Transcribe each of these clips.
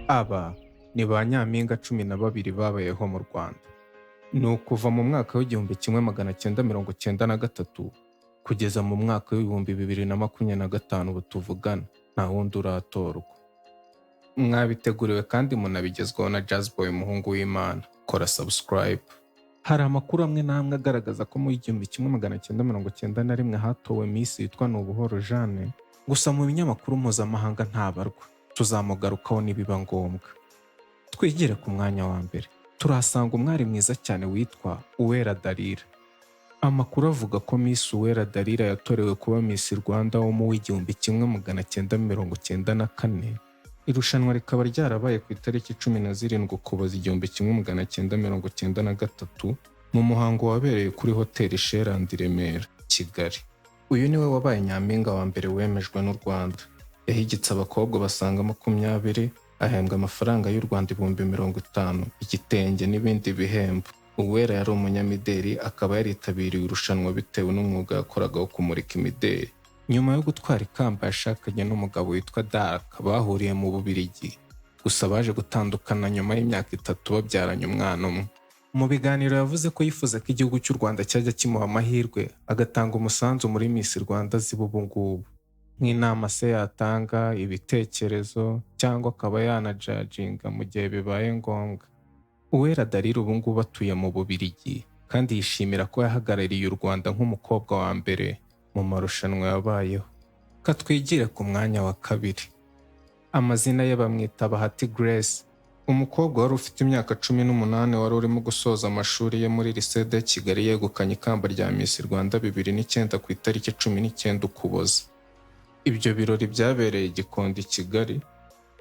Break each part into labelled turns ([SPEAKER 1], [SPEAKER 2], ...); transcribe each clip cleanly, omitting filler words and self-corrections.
[SPEAKER 1] Aba ni ba Nyampinga 12 babayeho mu Rwanda. Ni ukuva mu mwaka w'1993 kugeza mu mwaka w'2025 ubu tuvugana, nta wundi uratorwa. Mwabiteguriwe kandi munabigezwaho na Jazzboy umuhungu w'Imana. Kora subscribe. Hari amakuru amwe n'amwe agaragaza ko mu 1991 hatowe Miss yitwa Nubuhoro Jeanne, gusa mu binyamakuru mpuzamahanga ntabarwa. Tuzamugarukaho nibiba ngombwa. Twigire ku mwanya wa mbere. Turahasanga umwari mwiza cyane witwa Uwera Dalila. Amakuru avuga ko Miss Uwera Dalila yatorewe kuba Miss Rwanda wo mu 1994. Irushanwa rikaba ryarabaye ku itariki 17 Ukuboza 1993 mu muhango wabereye kuri Hotel Sherland Remera, Kigali. Uyu niwe wabaye Nyampinga wa mbere wemejwe n'u Rwanda. Yahigitse abakobwa basanga 20, ahembwa amafaranga y'u Rwanda 50,000, igitenge n'ibindi bihembo. Uwera yari umunyamideli, akaba yaritabiriye irushanwa bitewe n'umwuga yakoraga wo kumurika imideli. Nyuma yo gutwara ikamba yashakanye n'umugabo witwa Dark, bahuriye mu Bubiligi. Gusa baje gutandukana nyuma y'imyaka 3 babyaranye umwana umwe. Mu biganiro yavuze ko yifuza ko igihugu cy'u Rwanda cyajya kimuha amahirwe agatanga umusanzu muri Miss Rwanda ziba ubu ngubu, nk'inama se yatanga, ibitekerezo, cyangwa akaba yanajajinga mu gihe bibaye ngombwa. Uwera Dalila ubu ngubu atuye mu Bubiligi kandi yishimira ko yahagarariye u Rwanda nk'umukobwa wa mbere mu marushanwa yabayeho. Katwigire ku mwanya wa kabiri. Amazina ye bamwita Bahati Grace, umukobwa wari ufite imyaka 18 wari urimo gusoza amashuri ye muri Lycée de Kigali, yegukanye ikamba rya Miss Rwanda 2009 ku itariki 19 Ukuboza. Ibyo birori byabereye i Gikondo, Kigali.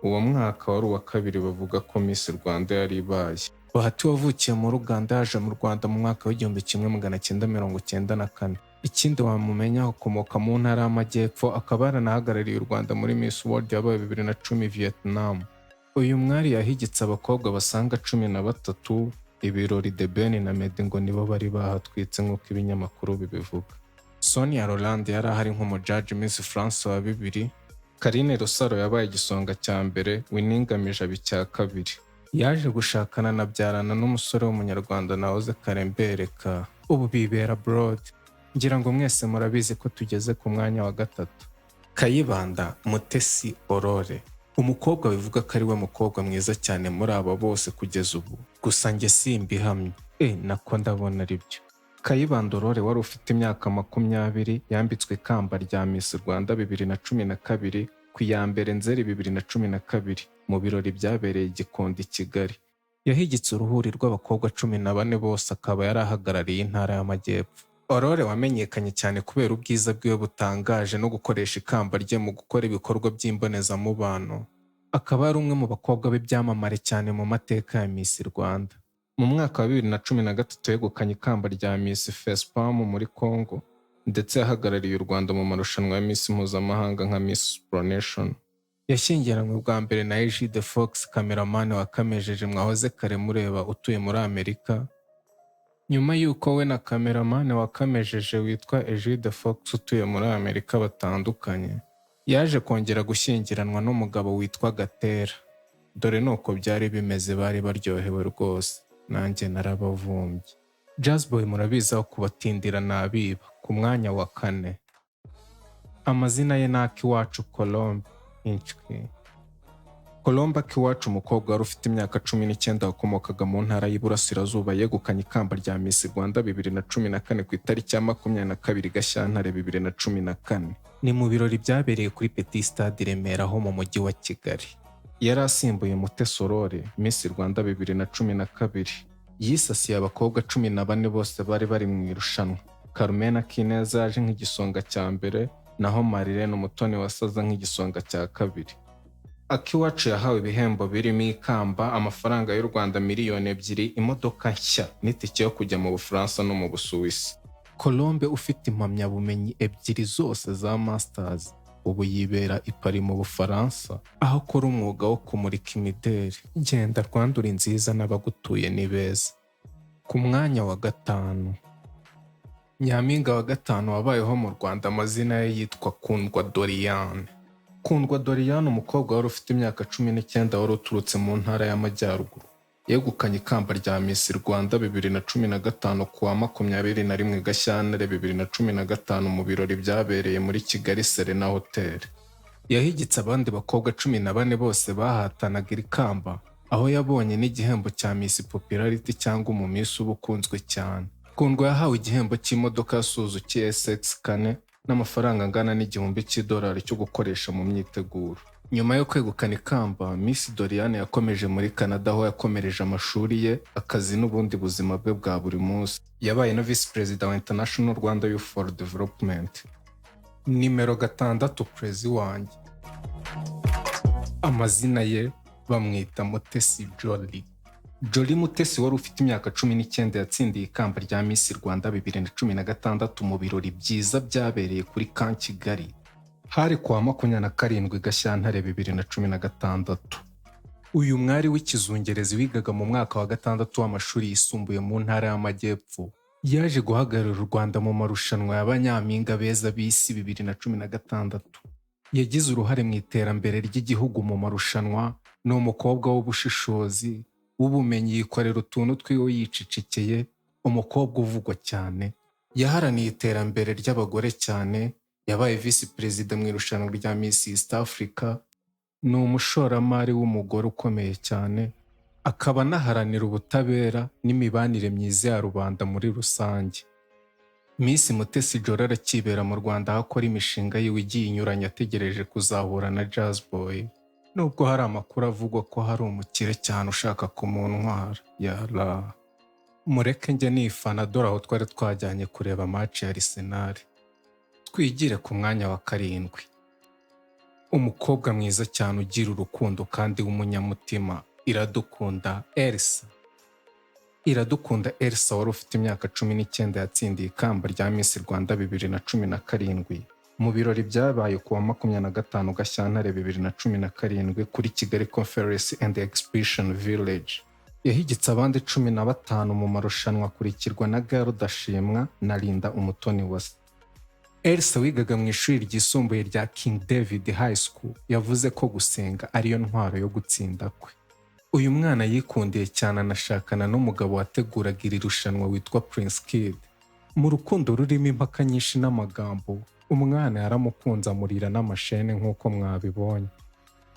[SPEAKER 1] Uwo mwaka wari uwa kabiri bavuga ko Miss Rwanda yari ibaye. Bahati wavukiye mu Uganda yaje mu Rwanda mu mwaka w'1994. Ikindi wamumenya akomoka mu ntara y'Amajyepfo, akaba yaranahagarariye u Rwanda muri Miss World yabaye 2010 Vietnam. Uyu mwari yahigitse abakobwa basanga 13. Ibirori The Ben na Meddy ngo nibo bari bahatwitse nk'uko ibinyamakuru bibivuga. Sonia Rolland yari ahari nk'umujaji Miss France wa 2. Karine Rusaro yabaye igisonga cya mbere, Winingamije icya kabiri. Yaje gushakana na byarana n'umusore w'umunyarwanda nahoze Karembereka, ubu bibera abroad. Ngira ngo mwese murabizi ko tugeze ku mwanya wa gatatu. Kayibanda Mutesi Aurore, umukobwa bivuga ko ari we mukobwa mwiza cyane muri aba bose kugeza ubu, gusa njye simbihamye. Nako ndabona ari byo. Kayibanda Aurore wari ufite imyaka 20 yambitswe ikamba rya Miss Rwanda 2012 ku ya mbere Nzeri 2012 mu birori byabereye i Gikondo, Kigali. Yahigitse uruhuri rw'abakobwa 14 bose, akaba yarahagarariye intara y'Amajyepfo. Aurore wamenyekanye cyane kubera ubwiza bwiwe butangaje no gukoresha ikamba rye mu gukora ibikorwa by'imbonezamubano. Akaba ari umwe mu bakobwa b'ibyamamare cyane mu mateka ya Miss Rwanda. Mu mwaka wa 2013 yegukanye ikamba rya Miss Fespam muri Congo, ndetse yahagarariye u Rwanda mu marushanwa ya Miss mpuzamahanga nka Miss Exploration. Yashyingiranywe bwa mbere na Egide Fox, cameraman wakamejeje mwahoze kare mureba, utuye muri Amerika. Nyuma y'uko we na cameraman wakamejeje witwa Egide Fox utuye muri Amerika batandukanye, yaje kongera gushyingiranwa n'umugabo witwa Gatera. Dore nuko byari bimeze, bari baryohewe rwose. Nanjye narabavumbye. Jazzboy murabizi aho kubatindira nabiba. Ku mwanya wa 4. Amazina ye ni Akiwacu Colombe Inchki. Colombe Akiwacu, umukobwa wari ufite imyaka 19 wakomokaga mu ntara y'Iburasirazuba, yegukanye ikamba rya Miss Rwanda 2014 ku itariki ya 22 Gashyantare 2014. Ni mu birori byabereye kuri Petit Stade Remera ho mu mujyi wa Kigali. Yari asimbuye Mutesi Aurore, Miss Rwanda 2012. Yisasiye abakobwa 14 bose bari mu irushanwa. Carmen Akineza yaje nk'igisonga cya mbere, naho Marilene Umutoni wasaza nk'igisonga cya kabiri. Akiwacu yahawe ibihembo birimo ikamba, amafaranga y'u Rwanda 2,000,000, imodoka nshya n'itike yo kujya mu Bufaransa no mu Busuwisi. Colombe ufite impamyabumenyi 2 zose za Masters, ubu yibera i Paris mu Bufaransa, aho akora umwuga wo kumurika imideli. Genda Rwanda uri nziza n'abagutuye ni beza. Ku mwanya wa 5. Nyampinga wa 5 wabayeho mu Rwanda, amazina ye yitwa Kundwa Doriane. Kundwa Doriane, umukobwa wari ufite imyaka 19 wari uturutse mu ntara y'Amajyaruguru, yegukanye ikamba rya Miss Rwanda 2015 kuwa 21 Gashyantare 2015 mu birori byabereye muri Kigali Serena Hotel. Yahigitse abandi bakobwa 14 bose bahatanaga iri kamba, aho yabonye n'igihembo cya Miss Popularity cyangwa mu Miss ubukunzwe cyane. Kundwa yahawe igihembo cy'imodoka ya Suzuki SX4 n'amafaranga angana $1,000 cyo gukoresha mu myiteguro. Nyuma yo kwegukana ikamba, Miss Doriane yakomeje muri Canada aho yakomereje amashuri ye, akazi n'ubundi buzima bwe bwa buri munsi. Yabaye na Vice President wa International Rwanda Youth for Development. Nimero 6 Prezi wanjye. Amazina ye bamwita Mutesi Jolly. Jolly Mutesi wari ufite imyaka 19 yatsindiye ikamba rya Miss Rwanda 2016 mu birori byiza byabereye kuri Camp Kigali. Hari kuwa 27 Gashyantare 2016. Uyu mwari w'ikizungerezi wigaga mu mwaka wa 6 w'amashuri yisumbuye mu ntara y'Amajyepfo yaje guhagararira u Rwanda mu marushanwa y'abanyampinga beza b'isi 2016. Yagize uruhare mu iterambere ry'igihugu mu marushanwa. Ni umukobwa w'ubushishozi, w'ubumenyi, yikorera utuntu twiwe yicicikeye, umukobwa uvugwa cyane. Yaharaniye iterambere ry'abagore cyane. Yabaye Vice President mu irushanwa rya Miss East Africa. Ni umushoramari w'umugore ukomeye cyane, akaba anaharanira ubutabera n'imibanire myiza ya rubanda muri rusange. Miss Mutesi Jolly arakibera mu Rwanda aho akora imishinga yiwe igiye inyuranye ategereje kuzahura na Jazz Boy. Nubwo hari amakuru avugwa ko hari umukire cyane ushaka kumuntwara. Yala. Mureke njye nifana dore aho twari twajyanye kureba match ya Arsenal. Twigire ku mwanya wa 7. Umukobwa mwiza cyane ugira urukundo kandi w'umunyamutima, Iradukunda Elsa. Iradukunda Elsa wari ufite imyaka 19 yatsindiye ikamba rya Miss Rwanda 2017 mu birori byabaye kuwa 25 Gashyantare 2017 kuri Kigali Conference and Exhibition Village. Yahigitse abandi 15 mu marushanwa akurikirwa na Garo Dashimwa na Linda Umutoniwase. Elsa wigaga mu ishuri ryisumbuye rya King David High School yavuze ko gusenga ariyo ntwaro yo gutsinda kwe. Uyu mwana yikundiye cyane, anashakana n'umugabo wateguraga iri rushanwa witwa Prince Kid. Mu rukundo rurimo impaka nyinshi n'amagambo, umwana yaramukunze amurira n'amashene nk'uko mwabibonye.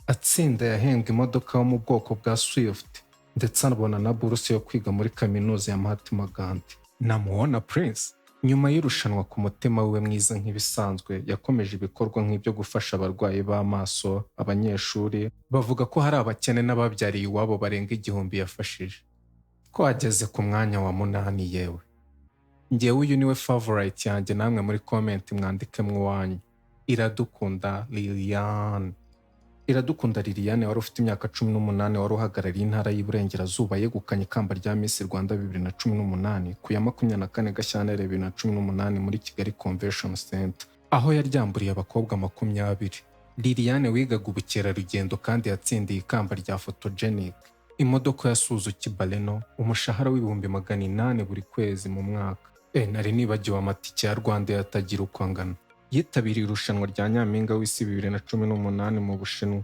[SPEAKER 1] Atsinda yahembwe imodoka yo mu bwoko bwa Swift ndetse anabona na buruse yo kwiga muri kaminuza ya Mahatma Gandhi. Namuona Prince nyuma y'irushanwa ku mutima we mwiza nk'ibisanzwe yakomeje ibikorwa nk'ibyo gufasha abarwayi b'amaso, abanyeshuri. Bavuga ko hari abakene n'ababyariye iwabo barenga 1000 yafashije. Ko ageze ku mwanya wa 8 yewe. Njyewe uyu niwe favorite yanjye, namwe muri comment mwandike mwanyu. Iradukunda Liliane. Iradukunda Liliane wari ufite imyaka 18 wari uhagarariye intara y'Iburengerazuba yegukanye ikamba rya Miss Rwanda 2018 ku ya 24 Gashyantare 2018 muri Kigali Convention Center, aho yaryamburiye abakobwa 20. Liliane wigaga ubukerarugendo kandi yatsindiye ikamba rya Photogenic, imodoka ya Suzuki Baleno, umushahara $800 buri kwezi mu mwaka. Nari nibagiwe amatike ya Rwanda yatagira uko angana. Yitabiriye irushanwa rya Nyampinga w'isi 2018 mu Bushinwa,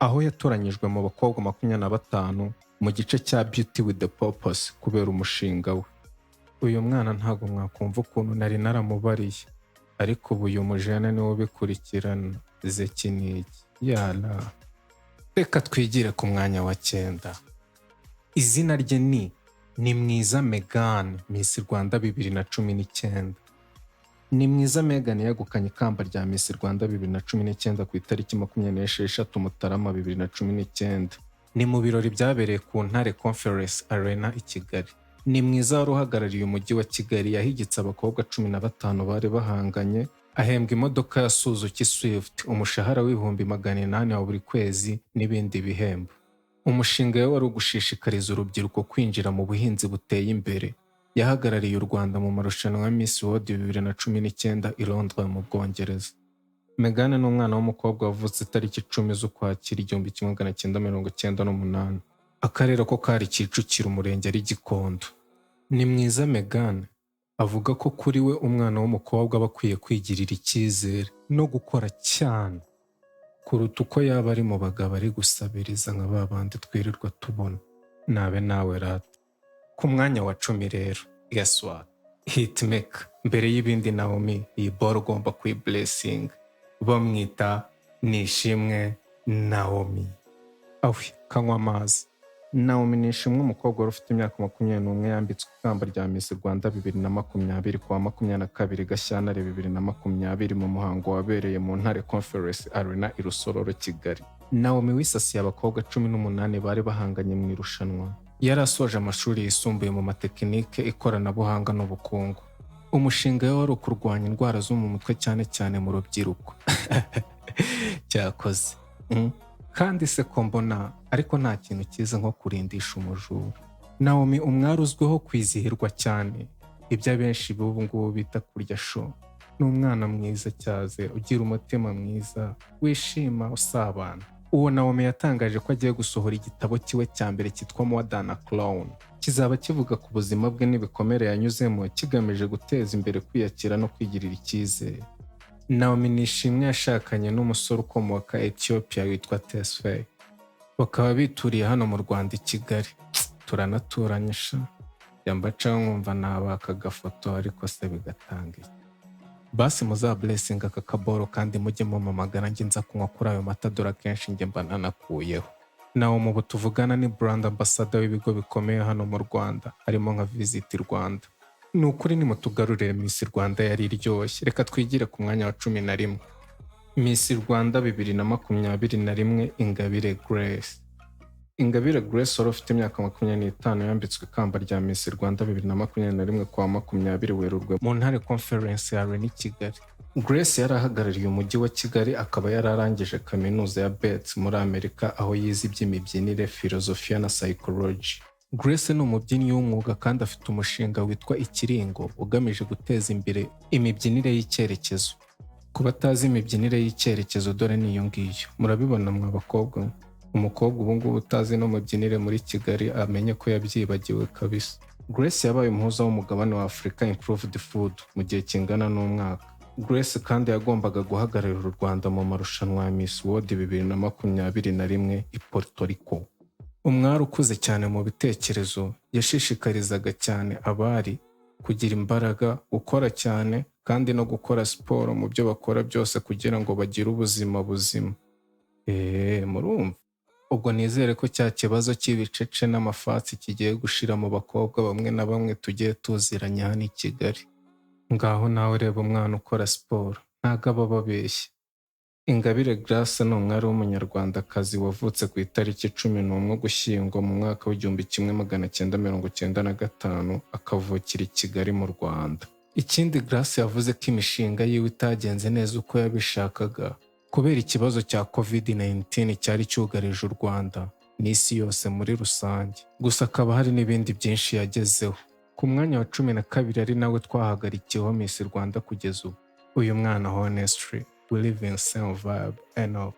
[SPEAKER 1] aho yatoranyijwe mu bakobwa 25 mu gice cya Beauty with the Purpose kubera umushinga we. Uyu mwana ntago mwakumva ukuntu nari naramubariye, ariko ubu uyu mujene niwe ubikurikirana. Zekiniki. Yala. Reka twigire ku mwanya wa 9. Izina rye ni Mwiza Megan, Miss Rwanda 2019. Ni Mwiza Megan yegukanye ikamba rya Miss Rwanda 2019 ku itariki 26 Mutarama 2019. Ni mu birori byabereye ku Ntare Conference Arena i Kigali. Ni Mwiza wari uhagarariye umujyi wa Kigali, yahigitse abakobwa 15 bari bahanganye, ahembwa imodoka ya Suzuki Swift, umushahara $800 wa buri kwezi n'ibindi bihembo. Umushinga we wari ugushishikariza urubyiruko kwinjira mu buhinzi buteye imbere. Yahagarariye u Rwanda mu marushanwa ya Miss World 2019 i Londres mu Bwongereza. Megan ni umwana w'umukobwa wavutse tariki 10 z'Ukwakira 1998. Akarere ko kari Kicukiro, umurenge ari Gikondo. Ni Mwiza Megan avuga ko kuri we umwana w'umukobwa aba akwiye kwigirira icyizere no gukora cyane. kuruta uko yaba ari mu bagabo ari gusabiriza nka ba bandi twirirwa tubona. Nabe nawe rata. Ku mwanya wa 10 rero, guess what? Hitmaker. Mbere y'ibindi Naomi, iyi ball ugomba kuyiblessing. Bamwita Nishimwe Naomi. Awi, kanywa amazi. Naomi Nishimwe, umukobwa wari ufite imyaka 21 yambitswe ikamba rya Miss Rwanda 2020 kuwa 22 Gashyantare 2020 mu muhango wabereye mu Ntare Conference Arena i Rusororo, Kigali. Naomi wisasiye abakobwa 18 bari bahanganye mu irushanwa. Yari asoje amashuri yisumbuye mu matekinike, ikoranabuhanga n'ubukungu. Umushinga we wari ukurwanya indwara zo mu mutwe cyane cyane mu rubyiruko. Cyakoze. Kandi se ko mbona ariko nta kintu cyiza nko kurindisha umujura. Naomi umwari uzwiho kwizihirwa cyane, ibyo abenshi b'ubu ngubu bita kurya show. Ni umwana mwiza cyaze, ugira umutima mwiza, wishima, usabana. Uwo Naomi yatangaje ko agiye gusohora igitabo kiwe cya mbere cyitwa More Than a Clown. Kizaba kivuga ku buzima bwe n'ibikomere yanyuzemo, kigamije guteza imbere kwiyakira no kwigirira icyizere. Naomi Nishimwe yashakanye n'umusore ukomoka Ethiopia witwa Tesfaye. Bakaba bituriye hano mu Rwanda i Kigali. Turanaturanye sha. Yambaca nkumva nabaka agafoto ariko se bigatanga. Basi muza blessing aka kaboro kandi mujye mumamagara njye nza kunywa kuri ayo matadora kenshi njye mba nanakuyeho. Naho mu tuvugana ni brand ambassador w'ibigo bikomeye hano mu Rwanda, harimo nka Visit Rwanda. Ni ukuri nimutugarurire Miss Rwanda yari iryoshye. Reka twigire ku mwanya wa 11. Miss Rwanda 2021 Ingabire Grace. Ingabire Grace wari ufite imyaka 25 yambitswe ikamba rya Miss Rwanda 2021 kuwa 20 Werurwe mu Ntare Conference ya Arena i Kigali. Grace yari ahagarariye umujyi wa Kigali, akaba yararangije kaminuza ya Bates muri Amerika, aho yize iby'imibyinire, filosofia na psychology. Grace ni umubyinnyi w'umwuga kandi afite umushinga witwa Ikiringo ugamije guteza imbere imibyinire y'icyerekezo. Ku batazi imibyinire y'icyerekezo dore niyo ngiyo. Murabibona mwa bakobwa. Umukobwa ubu ngubu utazi no mubyinire muri Kigali amenye ko yabyibagiwe kabisa. Grace yabaye umuhuza w'umugabane wa Africa Improved Food mu gihe kingana n'umwaka. Grace kandi yagombaga guhagararira u Rwanda mu marushanwa ya Miss World 2021 i Puerto Rico. Umwari ukuze cyane mu bitekerezo, yashishikarizaga cyane abari kugira imbaraga, gukora cyane kandi no gukora siporo mu byo bakora byose kugira ngo bagire ubuzima buzima. Murumva? Ubwo nizere ko cya kibazo cy'ibicece n'amafatsi kigiye gushira mu bakobwa bamwe na bamwe tugiye tuziranye hano i Kigali. Ngaho nawe reba umwana ukora siporo, ntago aba babeshya. Ingabire Grace ni umwari w'umunyarwandakazi wavutse ku itariki 11 Ugushyingo mu mwaka w'1995 akavukira i Kigali mu Rwanda. Ikindi Grace yavuze ko imishinga yiwe itagenze neza uko yabishakaga kubera ikibazo cya COVID-19 cyari cyugarije u Rwanda n'isi yose muri rusange. Gusa akaba hari n'ibindi byinshi yagezeho. Ku mwanya wa 12 ari nawe twahagarikiyeho Miss Rwanda kugeza ubu. Uyu mwana honestly we live in same vibe and all.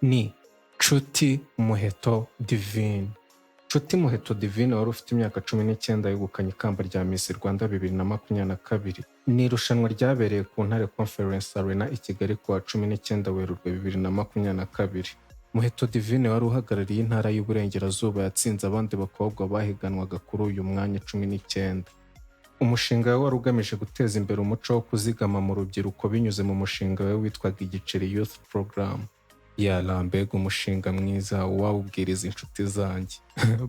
[SPEAKER 1] Ni Nshuti Muheto Divine. Nshuti Muheto Divine wari ufite imyaka 19 yegukanye ikamba rya Miss Rwanda 2022. Ni irushanwa ryabereye ku Ntare Conference Arena i Kigali kuwa 19 Werurwe 2022. Muheto Divine wari uhagarariye intara y'Uburengerazuba yatsinze abandi bakobwa bahiganwaga kuri uyu mwanya 19. Umushinga we wari ugamije guteza imbere umuco wo kuzigama mu rubyiruko binyuze mu mushinga we witwaga Igiceri Youth Program. Mbega umushinga mwiza wawubwiriza inshuti zanjye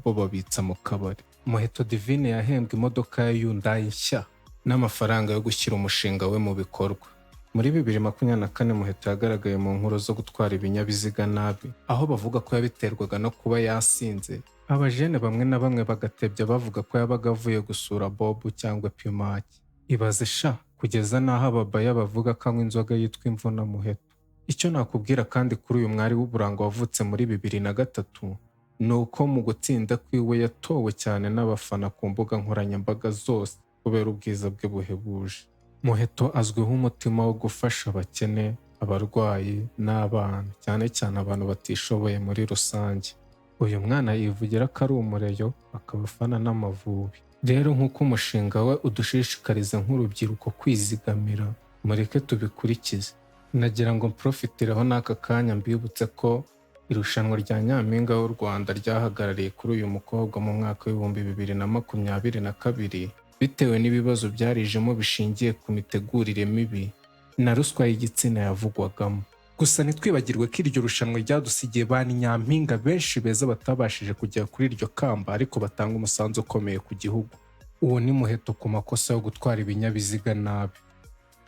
[SPEAKER 1] bo babitsa mu kabari. Muheto Divine yahembwe imodoka ya Hyundai nshya n'amafaranga yo gushyira umushinga we mu bikorwa. Muri 2024 Muheto yagaragaye mu nkuru zo gutwara ibinyabiziga nabi, aho bavuga ko yabiterwaga no kuba yasinze. Abajene bamwe na bamwe bagatebya bavuga ko yabaga avuye gusura Bob cyangwa Pimaki. Ibaze sha kugeza naho ababaya bavuga ko anywa inzoga yitwa Imvuna Muheto. Icyo nakubwira kandi kuri uyu mwari w'uburanga wavutse muri 2003 ni uko mu gutsinda kwiwe yatowe cyane n'abafana ku mbuga nkoranyambaga zose kubera ubwiza bwe buhebuje. Muheto azwiho umutima wo gufasha abakene, abarwayi n'abana, cyane cyane abantu batishoboye muri rusange. Uyu mwana yivugira ko ari umureyo, akaba afana n'Amavubi. Rero nk'uko umushinga we udushishikariza nk'urubyiruko kwizigamira, mureke tubikurikize. Nagira ngo mprofitireho n'aka kanya mbibutse ko irushanwa rya Nyampinga w'u Rwanda ryahagarariye kuri uyu mukobwa mu mwaka w'ibihumbi 2022 bitewe n'ibibazo byarijemo bishingiye ku mitegurire mibi na ruswa y'igitsina yavugwagamo. Gusa ntitwibagirwe ko iryo rushanwa ryadusigiye ba nyampinga benshi beza batabashije kugera kuri iryo kamba ariko batanga umusanzu ukomeye ku gihugu. Uwo ni Muheto ku makosa yo gutwara ibinyabiziga nabi.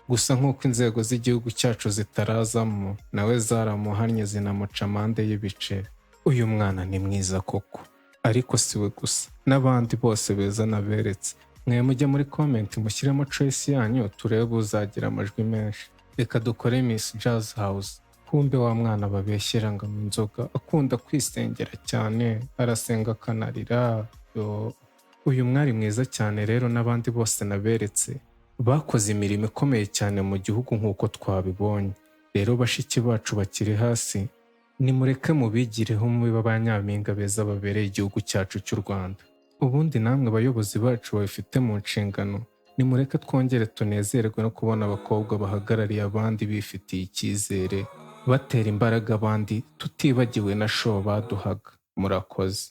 [SPEAKER 1] Gusa nk'uko inzego z'igihugu cyacu zitarazamo, nawe zaramuhannye zinamuca amande y'ibice. Uyu mwana ni mwiza koko, ariko si we gusa, n'abandi bose beza naberetse. Mwe mujye muri comment mushyiremo choice yanyu turebe uzagira amajwi menshi. Reka dukore Miss Jazz House. Kumbe wa mwana babeshyera ngo mu nzoga akunda kwisengera cyane, arasenga akanarira. Uyu mwari mwiza cyane rero n'abandi bose naberetse bakoze imirimo ikomeye cyane mu gihugu nk'uko twabibonye. Rero bashiki bacu bakiri hasi, nimureke mubigireho mube abanyampinga beza babereye igihugu cyacu cy'u Rwanda. Ubundi namwe abayobozi bacu babifite mu nshingano, nimureke twongere tunezerwe no kubona abakobwa bahagarariye abandi bifitiye icyizere, batera imbaraga abandi, tutibagiwe na show baduhaga. Murakoze.